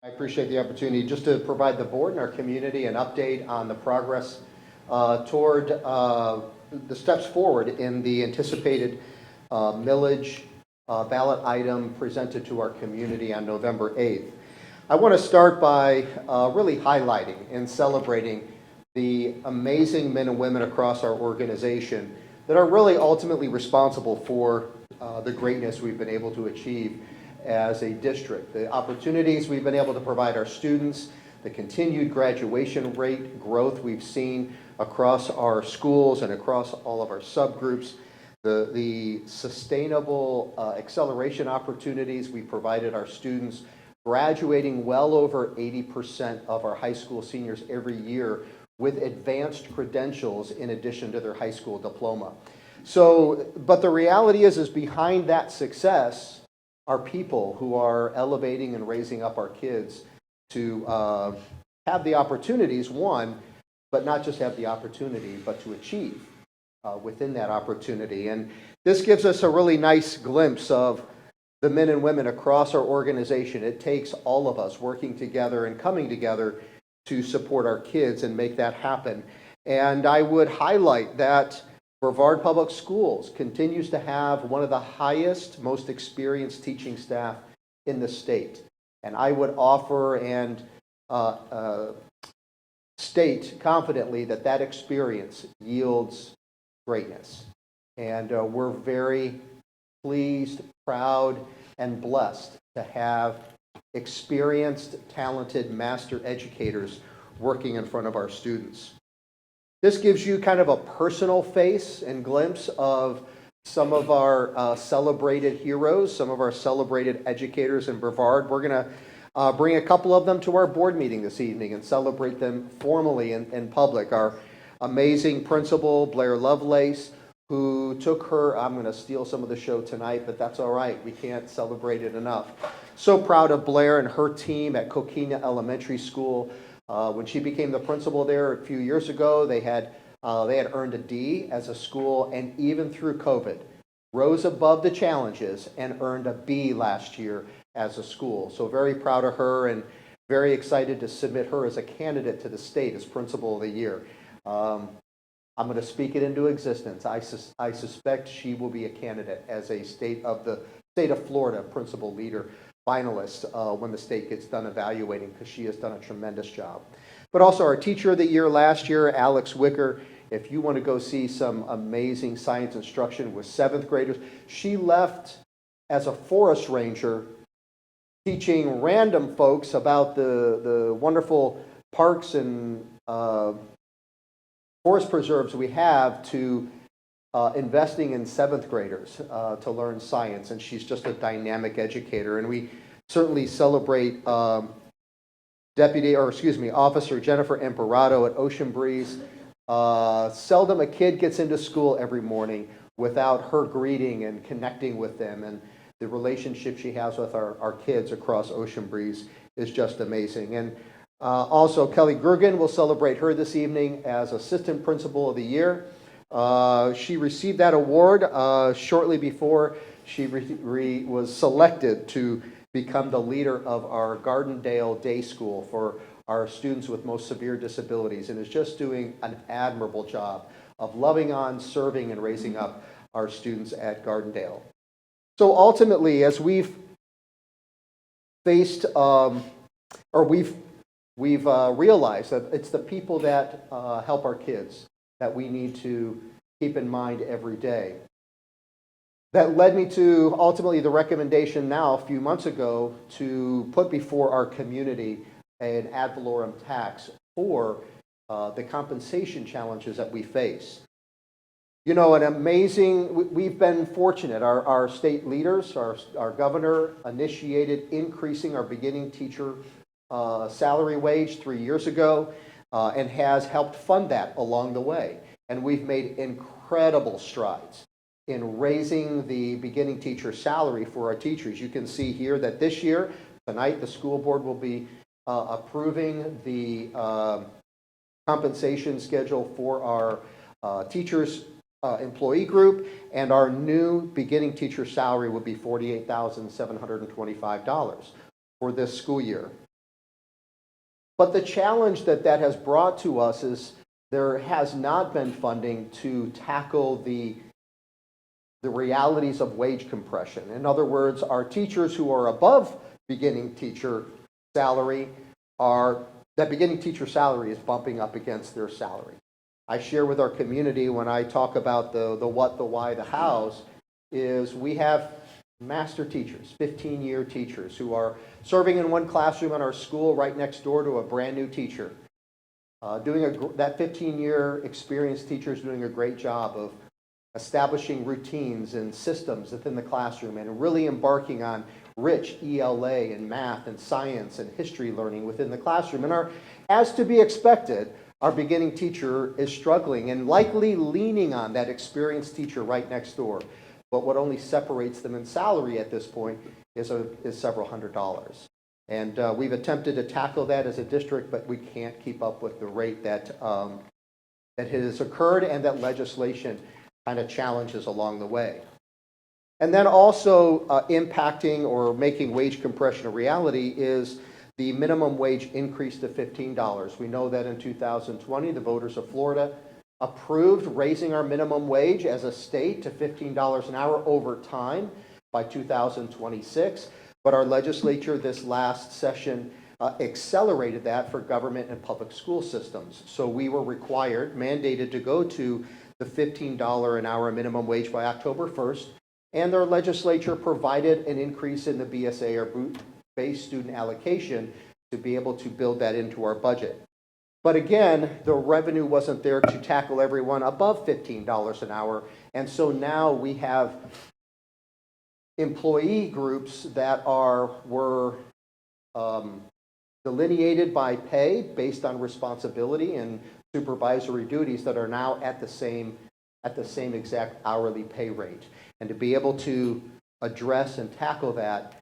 I appreciate the opportunity just to provide the board and our community an update on the progress toward the steps forward in the anticipated millage ballot item presented to our community on November 8th. I want to start by really highlighting and celebrating the amazing men and women across our organization that are really ultimately responsible for the greatness we've been able to achieve as a district. The opportunities we've been able to provide our students, the continued graduation rate growth we've seen across our schools and across all of our subgroups, the sustainable acceleration opportunities we provided our students, graduating well over 80% of our high school seniors every year with advanced credentials in addition to their high school diploma. But the reality is behind that success are people who are elevating and raising up our kids to have the opportunities, but not just have the opportunity, but to achieve within that opportunity. And this gives us a really nice glimpse of the men and women across our organization. It takes all of us working together and coming together to support our kids and make that happen. And I would highlight that Brevard Public Schools continues to have one of the highest, most experienced teaching staff in the state. And I would offer and state confidently that that experience yields greatness. And we're very pleased, proud, and blessed to have experienced, talented master educators working in front of our students. This gives you kind of a personal face and glimpse of some of our celebrated heroes, some of our celebrated educators in Brevard. We're going to bring a couple of them to our board meeting this evening and celebrate them formally in public. Our amazing principal, Blair Lovelace, who took her, I'm going to steal some of the show tonight, but that's all right. We can't celebrate it enough. So proud of Blair and her team at Coquina Elementary School. When she became the principal there a few years ago, they had earned a D as a school, and even through COVID, rose above the challenges and earned a B last year as a school. So very proud of her and very excited to submit her as a candidate to the state as Principal of the Year. I'm going to speak it into existence. I suspect she will be a candidate as a state of Florida Principal Leader finalist when the state gets done evaluating, because she has done a tremendous job. But also our Teacher of the Year last year, Alex Wicker. If you want to go see some amazing science instruction with 7th graders, she left as a forest ranger teaching random folks about the wonderful parks and forest preserves we have to investing in 7th graders to learn science, and she's just a dynamic educator. And we certainly celebrate Officer Jennifer Imperato at Ocean Breeze. Seldom a kid gets into school every morning without her greeting and connecting with them, and the relationship she has with our kids across Ocean Breeze is just amazing. And also Kelly Gergen, will celebrate her this evening as Assistant Principal of the Year. She received that award shortly before she was selected to become the leader of our Gardendale Day School for our students with most severe disabilities, and is just doing an admirable job of loving on, serving, and raising up our students at Gardendale. So ultimately, as we've faced, we've realized that it's the people that help our kids that we need to keep in mind every day. That led me to ultimately the recommendation now a few months ago to put before our community an ad valorem tax for the compensation challenges that we face. You know, we've been fortunate. Our state leaders, our governor initiated increasing our beginning teacher salary wage 3 years ago and has helped fund that along the way. And we've made incredible strides in raising the beginning teacher salary for our teachers. You can see here that this year, tonight, the school board will be approving the compensation schedule for our teachers employee group, and our new beginning teacher salary would be $48,725 for this school year. But the challenge that has brought to us is there has not been funding to tackle the realities of wage compression. In other words, our teachers who are above beginning teacher salary that beginning teacher salary is bumping up against their salary. I share with our community when I talk about the what, the why, the hows, is we have master teachers, 15-year teachers who are serving in one classroom in our school right next door to a brand new teacher. That 15-year experienced teacher is doing a great job of establishing routines and systems within the classroom and really embarking on rich ELA and math and science and history learning within the classroom. And as to be expected, our beginning teacher is struggling and likely leaning on that experienced teacher right next door. But what only separates them in salary at this point is several $100s. And we've attempted to tackle that as a district, but we can't keep up with the rate that has occurred and that legislation kind of challenges along the way. And then also impacting or making wage compression a reality is the minimum wage increase to $15. We know that in 2020, the voters of Florida approved raising our minimum wage as a state to $15 an hour over time by 2026. But our legislature this last session accelerated that for government and public school systems. So we were mandated to go to the $15 an hour minimum wage by October 1st. And our legislature provided an increase in the BSA or base student allocation to be able to build that into our budget. But again, the revenue wasn't there to tackle everyone above $15 an hour. And so now we have employee groups that were delineated by pay based on responsibility and supervisory duties that are now at the same exact hourly pay rate. And to be able to address and tackle that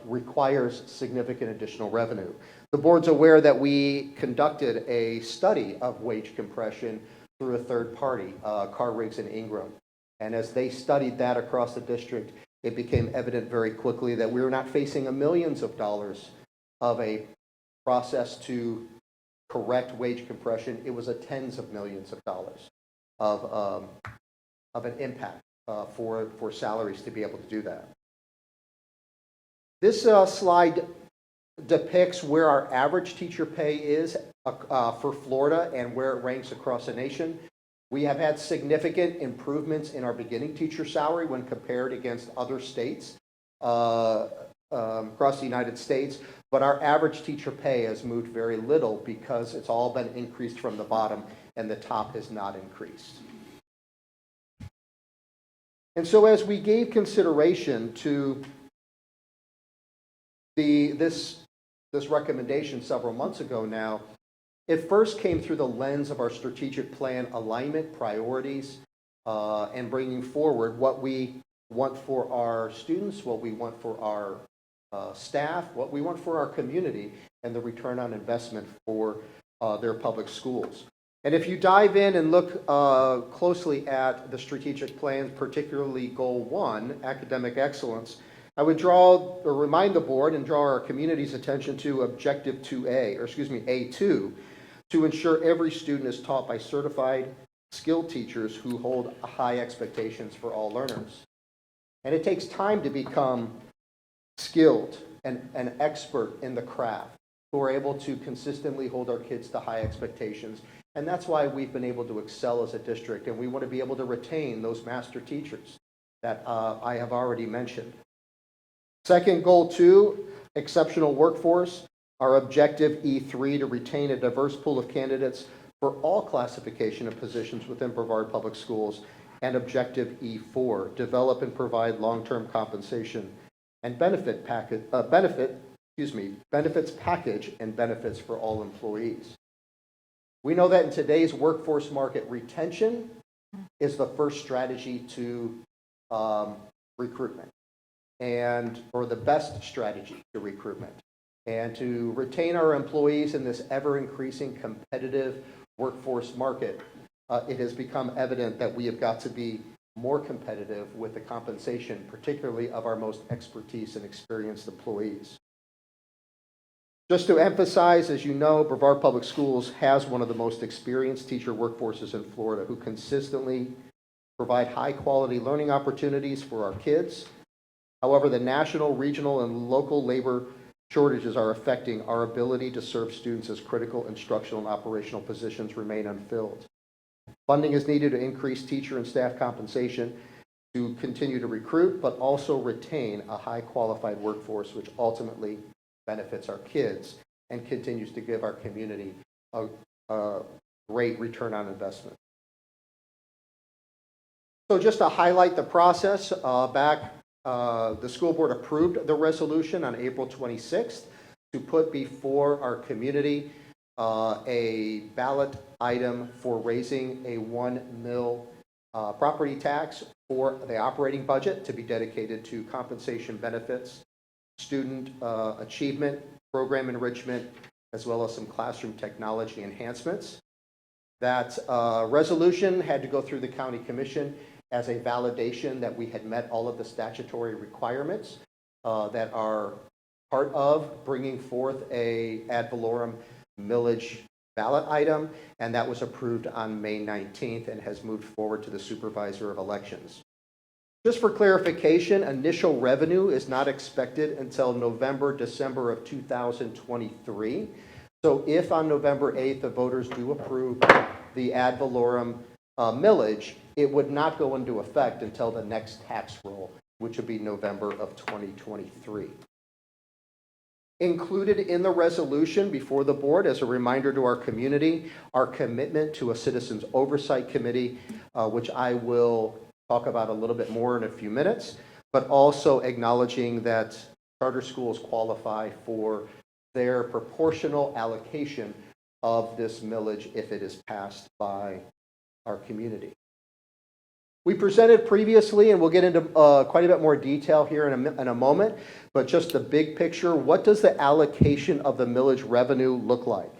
requires significant additional revenue. The board's aware that we conducted a study of wage compression through a third party, Carr, Riggs, and Ingram. And as they studied that across the district, it became evident very quickly that we were not facing millions of dollars of a process to correct wage compression. It was a tens of millions of dollars of an impact for salaries to be able to do that. This slide depicts where our average teacher pay is for Florida and where it ranks across the nation. We have had significant improvements in our beginning teacher salary when compared against other states across the United States, but our average teacher pay has moved very little because it's all been increased from the bottom and the top has not increased. And so as we gave consideration to this recommendation several months ago now, it first came through the lens of our strategic plan alignment, priorities, and bringing forward what we want for our students, what we want for our staff, what we want for our community, and the return on investment for their public schools. And if you dive in and look closely at the strategic plan, particularly Goal 1, academic excellence, I would remind the board and draw our community's attention to Objective 2A, A2, to ensure every student is taught by certified, skilled teachers who hold high expectations for all learners. And it takes time to become skilled and an expert in the craft who are able to consistently hold our kids to high expectations. And that's why we've been able to excel as a district, and we want to be able to retain those master teachers that I have already mentioned. Second, Goal 2, exceptional workforce. Our objective E3 to retain a diverse pool of candidates for all classification of positions within Brevard Public Schools. And objective E4, develop and provide long-term compensation and benefits package and benefits for all employees. We know that in today's workforce market, retention is the first strategy to recruitment, or the best strategy to recruitment. And to retain our employees in this ever-increasing competitive workforce market, it has become evident that we have got to be more competitive with the compensation, particularly of our most expertise and experienced employees. Just to emphasize, as you know, Brevard Public Schools has one of the most experienced teacher workforces in Florida who consistently provide high-quality learning opportunities for our kids. However, the national, regional, and local labor shortages are affecting our ability to serve students as critical instructional and operational positions remain unfilled. Funding is needed to increase teacher and staff compensation to continue to recruit, but also retain a high qualified workforce, which ultimately benefits our kids and continues to give our community a great return on investment. So just to highlight the process, the school board approved the resolution on April 26th to put before our community a ballot item for raising a $1 million property tax for the operating budget to be dedicated to compensation benefits, student achievement, program enrichment, as well as some classroom technology enhancements. That resolution had to go through the county commission as a validation that we had met all of the statutory requirements that are part of bringing forth a ad valorem millage ballot item, and that was approved on May 19th and has moved forward to the supervisor of elections. Just for clarification, initial revenue is not expected until November, December of 2023. So if on November 8th the voters do approve the ad valorem millage, it would not go into effect until the next tax roll, which would be November of 2023. Included in the resolution before the board, as a reminder to our community, our commitment to a Citizens Oversight Committee, which I will talk about a little bit more in a few minutes, but also acknowledging that charter schools qualify for their proportional allocation of this millage if it is passed by our community. We presented previously, and we'll get into quite a bit more detail here in a moment, but just the big picture, what does the allocation of the millage revenue look like?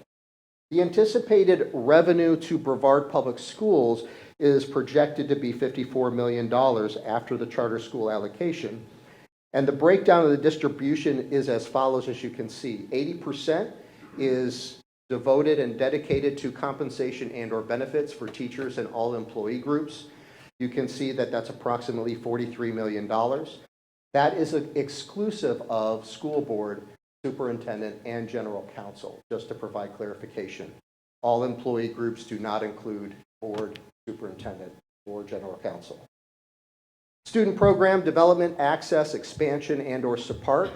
The anticipated revenue to Brevard Public Schools is projected to be $54 million after the charter school allocation. And the breakdown of the distribution is as follows, as you can see. 80% is devoted and dedicated to compensation and or benefits for teachers and all employee groups. You can see that that's approximately $43 million. That is exclusive of school board, superintendent, and general counsel, just to provide clarification. All employee groups do not include board, superintendent, or general counsel. Student program development, access, expansion, and or support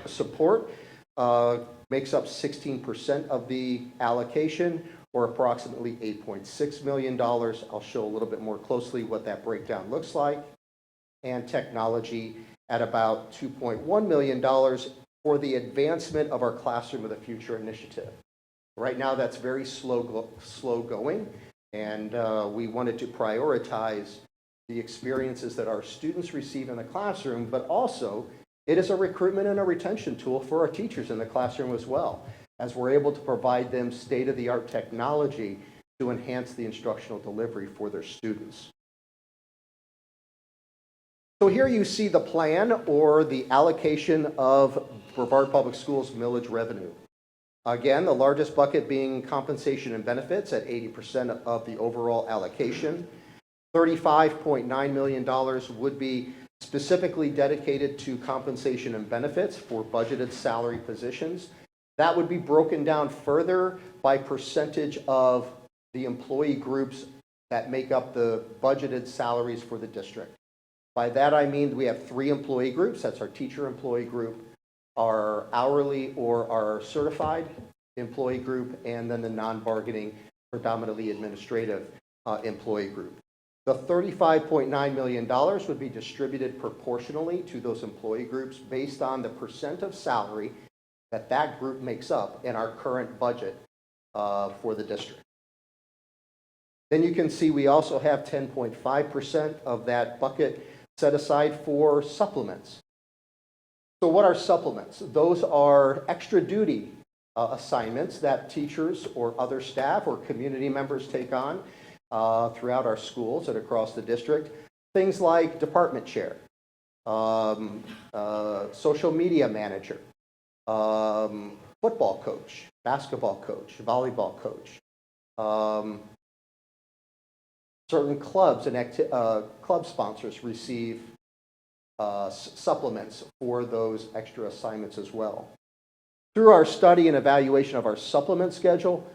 makes up 16% of the allocation, or approximately $8.6 million. I'll show a little bit more closely what that breakdown looks like. And technology at about $2.1 million for the advancement of our Classroom of the Future initiative. Right now that's very slow going, and we wanted to prioritize the experiences that our students receive in the classroom, but also it is a recruitment and a retention tool for our teachers in the classroom as well, as we're able to provide them state-of-the-art technology to enhance the instructional delivery for their students. So here you see the plan or the allocation of Brevard Public Schools millage revenue. Again, the largest bucket being compensation and benefits at 80% of the overall allocation. $35.9 million would be specifically dedicated to compensation and benefits for budgeted salary positions. That would be broken down further by percentage of the employee groups that make up the budgeted salaries for the district. By that I mean we have 3 employee groups. That's our teacher employee group, our hourly or our certified employee group, and then the non-bargaining, predominantly administrative employee group. The $35.9 million would be distributed proportionally to those employee groups based on the percent of salary that group makes up in our current budget for the district. Then you can see we also have 10.5% of that bucket set aside for supplements. So what are supplements? Those are extra duty assignments that teachers or other staff or community members take on throughout our schools and across the district. Things like department chair, social media manager, football coach, basketball coach, volleyball coach. Certain clubs and club sponsors receive supplements for those extra assignments as well. Through our study and evaluation of our supplement schedule,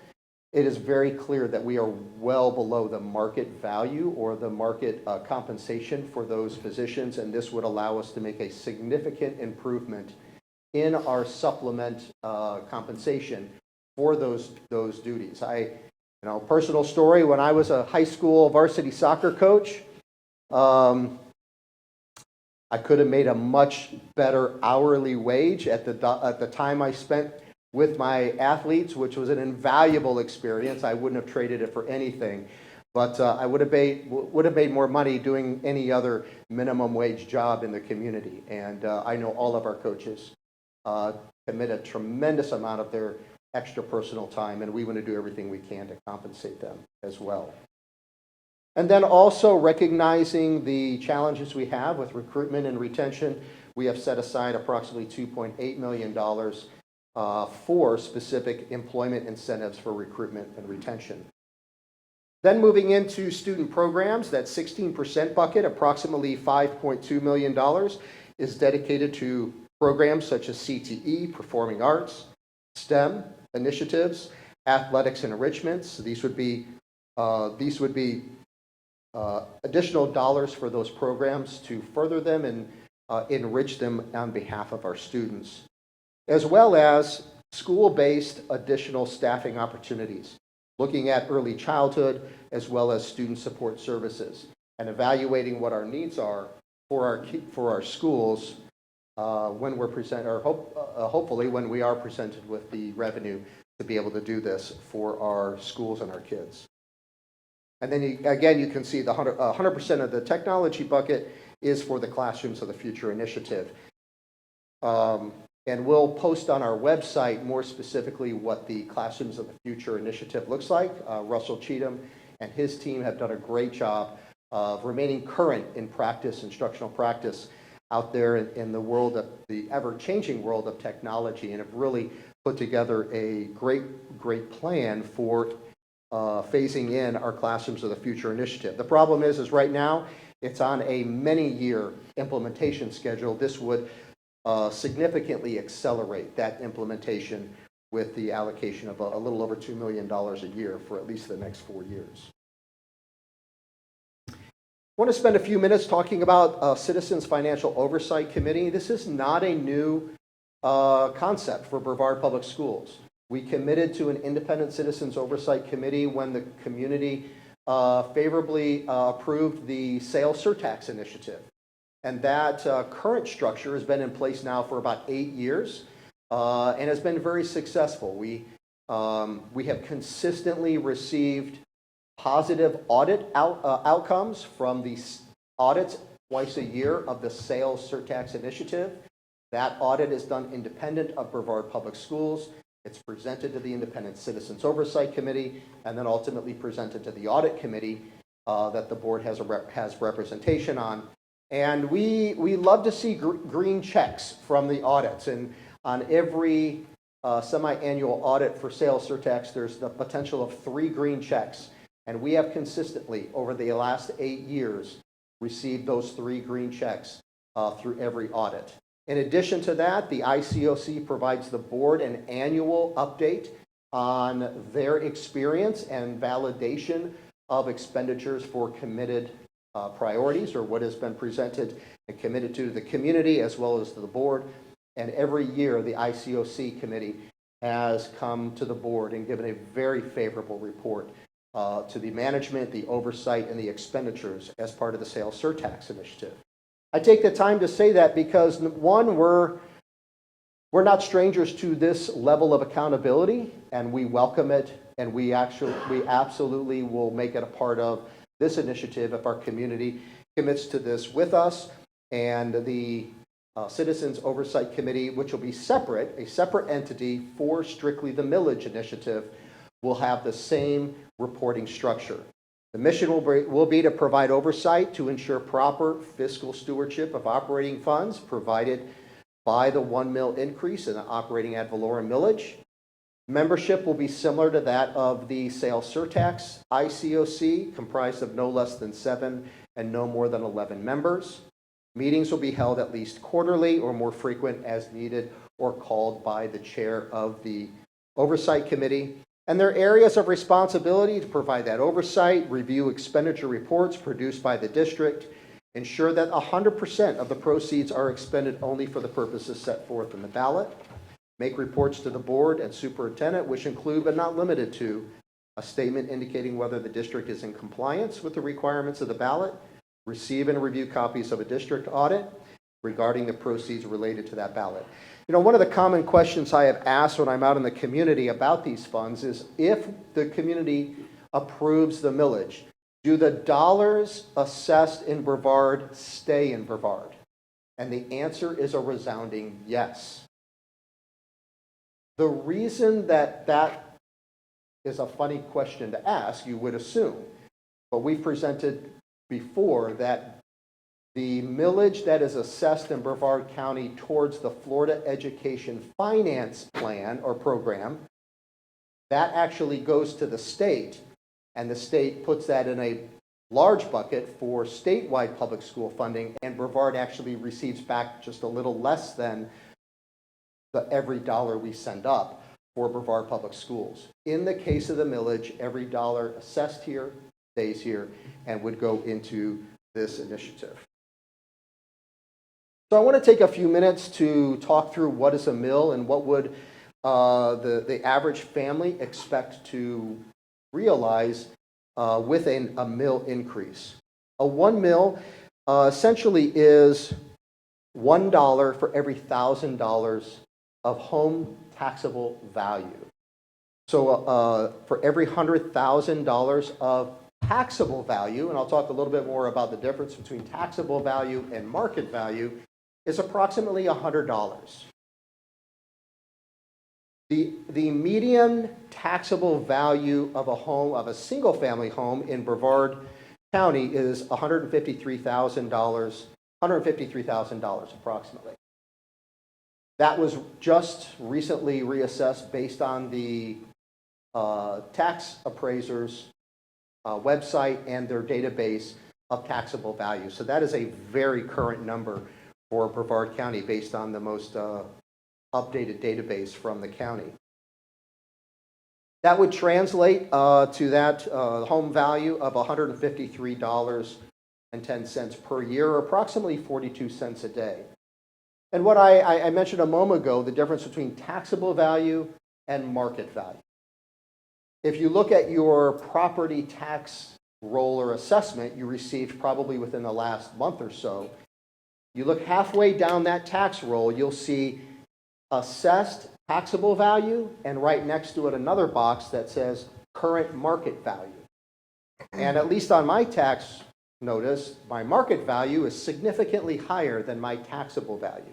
it is very clear that we are well below the market value or the market compensation for those positions, and this would allow us to make a significant improvement in our supplement compensation for those duties. Personal story, when I was a high school varsity soccer coach, I could have made a much better hourly wage at the time I spent with my athletes, which was an invaluable experience. I wouldn't have traded it for anything. But I would have made more money doing any other minimum wage job in the community. And I know all of our coaches commit a tremendous amount of their extra personal time, and we want to do everything we can to compensate them as well. And then also recognizing the challenges we have with recruitment and retention, we have set aside approximately $2.8 million for specific employment incentives for recruitment and retention. Then moving into student programs, that 16% bucket, approximately $5.2 million, is dedicated to programs such as CTE, performing arts, STEM initiatives, athletics and enrichments. These would be additional dollars for those programs to further them and enrich them on behalf of our students, as well as school-based additional staffing opportunities, looking at early childhood as well as student support services, and evaluating what our needs are for our schools when we're hopefully when we are presented with the revenue to be able to do this for our schools and our kids. And then again, you can see the 100% of the technology bucket is for the Classrooms of the Future initiative. And we'll post on our website more specifically what the Classrooms of the Future initiative looks like. Russell Cheatham and his team have done a great job of remaining current in practice, instructional practice, out there in the world of the ever-changing world of technology, and have really put together a great plan for phasing in our Classrooms of the Future initiative. The problem is right now it's on a many-year implementation schedule. This would significantly accelerate that implementation with the allocation of a little over $2 million a year for at least the next 4 years. I want to spend a few minutes talking about Citizens Financial Oversight Committee. This is not a new concept for Brevard Public Schools. We committed to an independent Citizens Oversight Committee when the community favorably approved the sales surtax initiative. And that current structure has been in place now for about 8 years and has been very successful. We have consistently received positive audit outcomes from the audits twice a year of the sales surtax initiative. That audit is done independent of Brevard Public Schools. It's presented to the Independent Citizens Oversight Committee and then ultimately presented to the Audit Committee that the board has representation on. And we love to see green checks from the audits. And on every semi-annual audit for sales surtax, there's the potential of 3 green checks. And we have consistently, over the last 8 years, received those 3 green checks through every audit. In addition to that, the ICOC provides the board an annual update on their experience and validation of expenditures for committed priorities, or what has been presented and committed to the community as well as to the board. And every year, the ICOC committee has come to the board and given a very favorable report to the management, the oversight, and the expenditures as part of the sales surtax initiative. I take the time to say that because, one, we're not strangers to this level of accountability, and we welcome it, and we absolutely will make it a part of this initiative if our community commits to this with us. And the Citizens Oversight Committee, which will be a separate entity for strictly the Millage initiative, will have the same reporting structure. The mission will be to provide oversight to ensure proper fiscal stewardship of operating funds provided by the 1 mil increase in the operating ad valorem millage. Membership will be similar to that of the sales surtax ICOC, comprised of no less than 7 and no more than 11 members. Meetings will be held at least quarterly or more frequent as needed or called by the chair of the Oversight Committee. And their areas of responsibility to provide that oversight, review expenditure reports produced by the district, ensure that 100% of the proceeds are expended only for the purposes set forth in the ballot, make reports to the board and superintendent, which include but not limited to a statement indicating whether the district is in compliance with the requirements of the ballot, receive and review copies of a district audit regarding the proceeds related to that ballot. You know, one of the common questions I have asked when I'm out in the community about these funds is, if the community approves the millage, do the dollars assessed in Brevard stay in Brevard? And the answer is a resounding yes. The reason that that is a funny question to ask, you would assume, but we've presented before that the millage that is assessed in Brevard County towards the Florida Education Finance Plan or program, that actually goes to the state, and the state puts that in a large bucket for statewide public school funding, and Brevard actually receives back just a little less than every dollar we send up for Brevard Public Schools. In the case of the millage, every dollar assessed here stays here and would go into this initiative. So I want to take a few minutes to talk through what is a mill and what would the average family expect to realize with a mill increase. A 1 mil essentially is $1 for every $1,000 of home taxable value. So for every $100,000 of taxable value, and I'll talk a little bit more about the difference between taxable value and market value, is approximately $100. The median taxable value of a home, of a single family home in Brevard County, is $153,000 approximately. That was just recently reassessed based on the tax appraisers' website and their database of taxable value. So that is a very current number for Brevard County based on the most updated database from the county. That would translate to that home value of $153.10 per year, or approximately 42 cents a day. And what I mentioned a moment ago, the difference between taxable value and market value. If you look at your property tax roll or assessment you received probably within the last month or so, you look halfway down that tax roll, you'll see assessed taxable value, and right next to it another box that says current market value. And at least on my tax notice, my market value is significantly higher than my taxable value.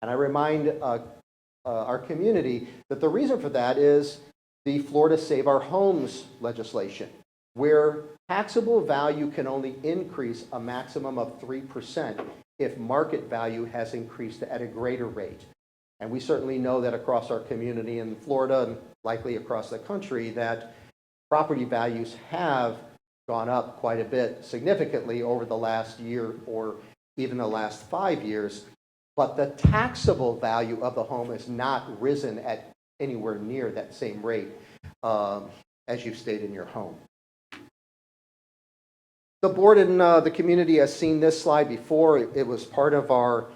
And I remind our community that the reason for that is the Florida Save Our Homes legislation, where taxable value can only increase a maximum of 3% if market value has increased at a greater rate. And we certainly know that across our community in Florida, and likely across the country, that property values have gone up quite a bit significantly over the last year or even the last 5 years. But the taxable value of the home has not risen at anywhere near that same rate as you've stayed in your home. The board and the community has seen this slide before. It was part of our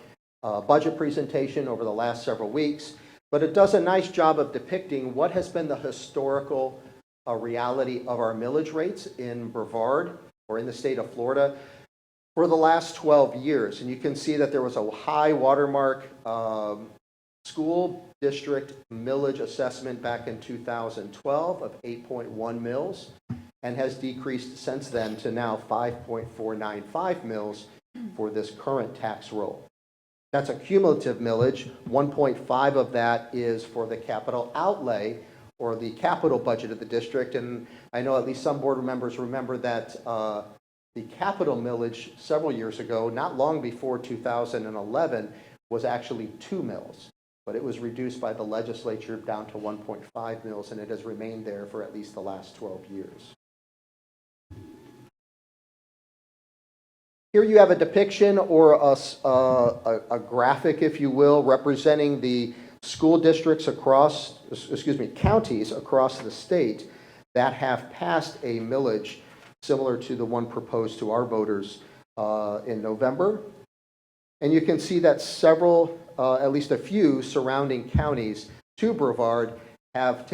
budget presentation over the last several weeks, but it does a nice job of depicting what has been the historical reality of our millage rates in Brevard or in the state of Florida for the last 12 years. And you can see that there was a high watermark school district millage assessment back in 2012 of 8.1 mils and has decreased since then to now 5.495 mils for this current tax roll. That's a cumulative millage. 1.5 of that is for the capital outlay or the capital budget of the district. And I know at least some board members remember that the capital millage several years ago, not long before 2011, was actually 2 mills, but it was reduced by the legislature down to 1.5 mills, and it has remained there for at least the last 12 years. Here you have a depiction or a graphic, if you will, representing the school districts across, counties across the state that have passed a millage similar to the one proposed to our voters in November. And you can see that several, at least a few surrounding counties to Brevard have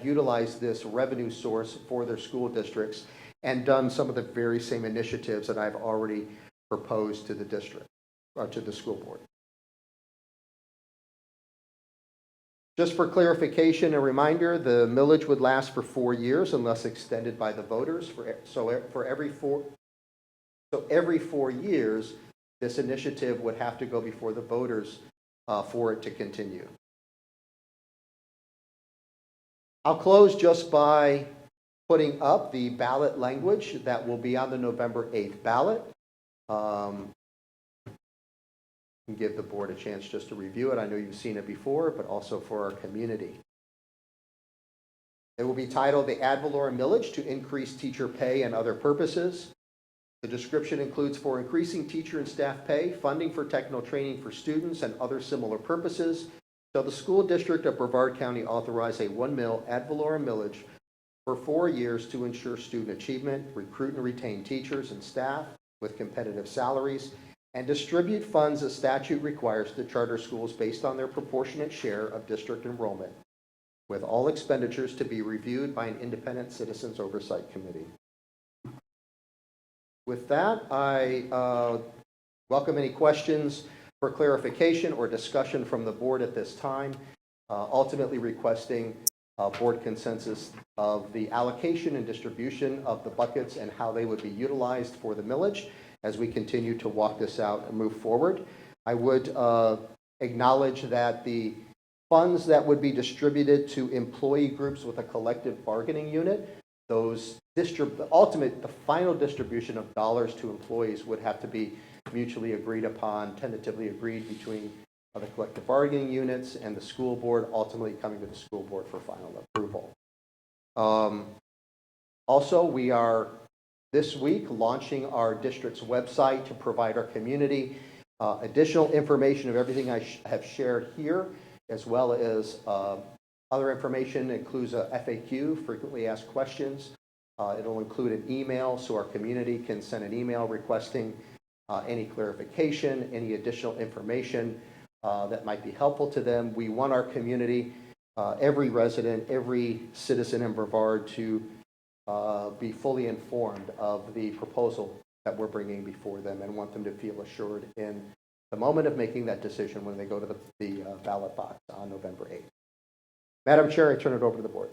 utilized this revenue source for their school districts and done some of the very same initiatives that I've already proposed to the district, or to the school board. Just for clarification and reminder, the millage would last for 4 years unless extended by the voters. Every 4 years, this initiative would have to go before the voters for it to continue. I'll close just by putting up the ballot language that will be on the November 8th ballot. And give the board a chance just to review it. I know you've seen it before, but also for our community. It will be titled the Ad Valorem Millage to Increase Teacher Pay and Other Purposes. The description includes for increasing teacher and staff pay, funding for technical training for students, and other similar purposes. So the school district of Brevard County authorize a 1 mil ad valorem millage for 4 years to ensure student achievement, recruit and retain teachers and staff with competitive salaries, and distribute funds as statute requires to charter schools based on their proportionate share of district enrollment, with all expenditures to be reviewed by an independent Citizens Oversight Committee. With that, I welcome any questions for clarification or discussion from the board at this time, ultimately requesting board consensus of the allocation and distribution of the buckets and how they would be utilized for the millage as we continue to walk this out and move forward. I would acknowledge that the funds that would be distributed to employee groups with a collective bargaining unit, the final distribution of dollars to employees would have to be mutually agreed upon, tentatively agreed between the collective bargaining units and the school board, ultimately coming to the school board for final approval. Also, we are this week launching our district's website to provide our community additional information of everything I have shared here, as well as other information. Includes a FAQ, frequently asked questions. It'll include an email so our community can send an email requesting any clarification, any additional information that might be helpful to them. We want our community, every resident, every citizen in Brevard to be fully informed of the proposal that we're bringing before them and want them to feel assured in the moment of making that decision when they go to the ballot box on November 8th. Madam Chair, I turn it over to the board.